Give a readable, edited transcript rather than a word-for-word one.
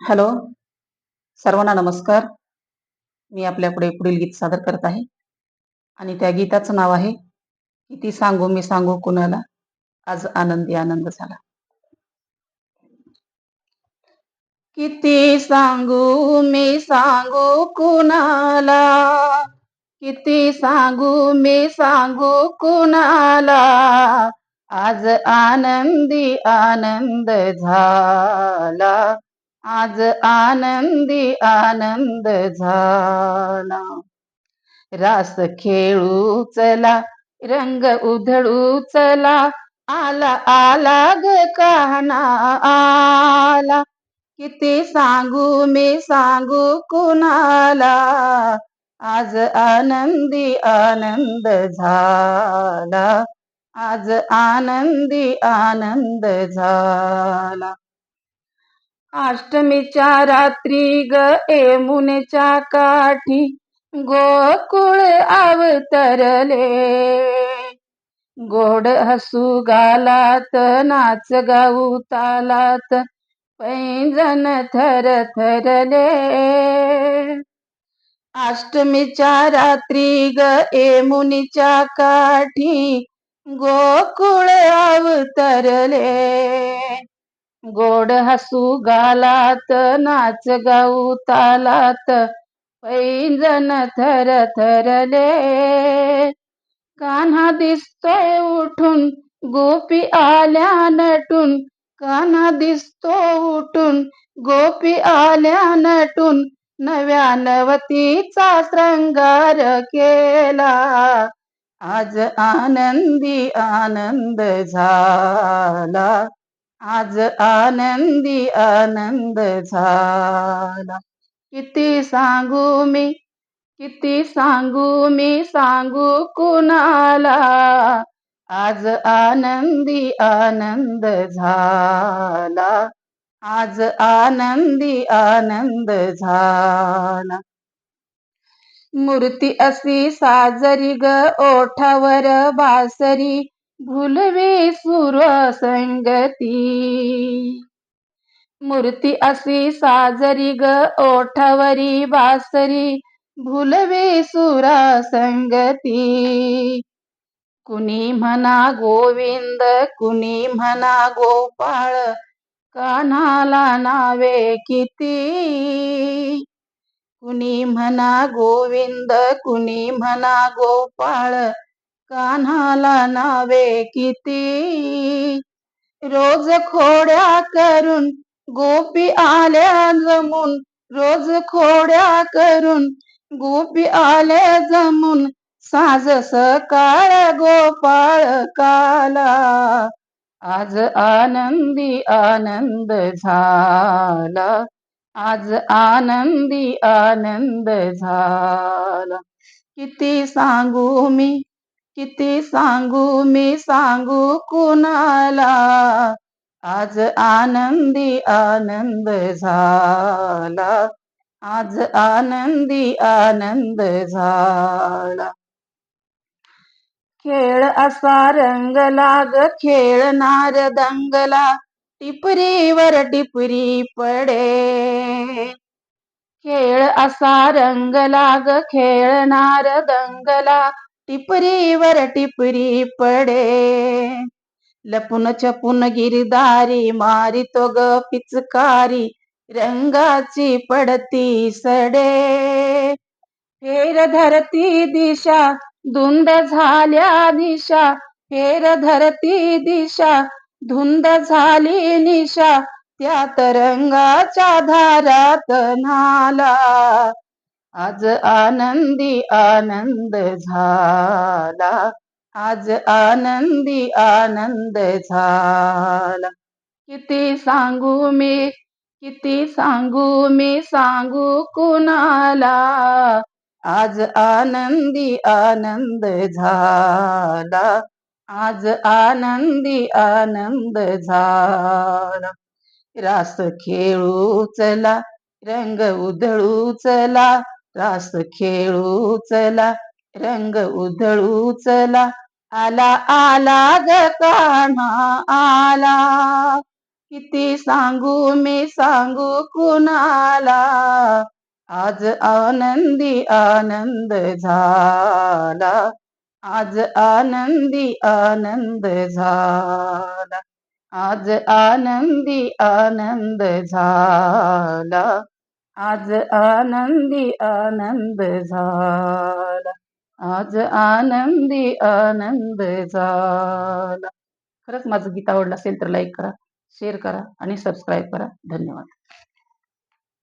Hello, सर्वांना नमस्कार. मी आपल्यापुढे पुढील गीत सादर करत आहे आणि त्या गीताचं नाव आहे किती सांगू मी सांगू कुणाला, आज आनंदी आनंद झाला. किती सांगू मी सांगू कुणाला, किती सांगू मी सांगू कुणाला, आज आनंदी आनंद झाला, आज आनंदी आनंद झाला. रास खेळू चला, रंग उधळू चला, आला आला ग कान्हा आला. किती सांगू मी सांगू कुणाला, आज आनंदी आनंद झाला, आज आनंदी आनंद झाला. अष्टमीच्या रात्री ग यमुनेच्या काठी गोकुळ अवतरले, गोड हसू गालात नाच गाऊ तालात पैंजण थरथरले. अष्टमीच्या रात्री ग यमुनेच्या काठी गोकुळ अवतरले, गोड हसू गालात नाच गाऊ तालात पैंजण थरथरले. कान्हा दिसतोय उठून गोपी आल्या नटून, कान्हा दिसतो उठून गोपी आल्या नटून, नव्या नवतीचा श्रंगार केला, आज आनंदी आनंद झाला, आज आनंदी आनंद झाला. किती सांगू मी, किती सांगू मी सांगू कुणाला, आज आनंदी आनंद झाला, आज आनंदी आनंद झाला. मूर्ती अशी साजरी ग ओठावर बासरी, भुलवी सुर संगती. मूर्ती अशी साजरी ग ओठावरी बासरी, भुलवी सुरा संगती. कुणी म्हणा गोविंद कुणी म्हणा गोपाळ, कान्हाला नावे किती. कुणी म्हणा गोविंद कुणी म्हणा गोपाळ, कान्हाला नावे किती. रोज खोड्या करून गोपी आल्या जमून, रोज खोड्या करून गोपी आल्या जमून, साज सकाळ गोपाळ काला, आज आनंदी आनंद झाला, आज आनंदी आनंद झाला. किती सांगू मी, किती सांगू मी सांगू कुणाला, आज आनंदी आनंद झाला, आज आनंदी आनंद झाला. खेळ असा रंगला ग खेळणार दंगला, टिपरीवर टिपरी पडे. खेळ असा रंगला ग खेळणार दंगला, टिपरीवर टिपरी पडे. लपून छपून गिरदारी मारितो ग पिचकारी, रंगाची पडती सडे. फेर धरती दिशा धुंद झाल्या दिशा, फेर धरती दिशा धुंद झाली निशा, त्यात रंगाच्या धारात न्हाला, आज आनंदी आनंद झाला, आज आनंदी आनंद झाला. किती सांगू मी, किती सांगू मी सांगू कुणाला, आज आनंदी आनंद झाला, आज आनंदी आनंद झाला. रास खेळू चला, रंग उधळू चला, रास खेळू चला, रंग उधळू चला, आला आला ग कान्हा आला. किती सांगू मी सांगू कुणाला, आज आनंदी आनंद झाला, आज आनंदी आनंद झाला, आज आनंदी आनंद झाला, आज आनंदी आनंद झाला, आज आनंदी आनंद झाला. खरंच माझं गीत आवडलं असेल तर लाईक करा, शेअर करा आणि सबस्क्राईब करा. धन्यवाद.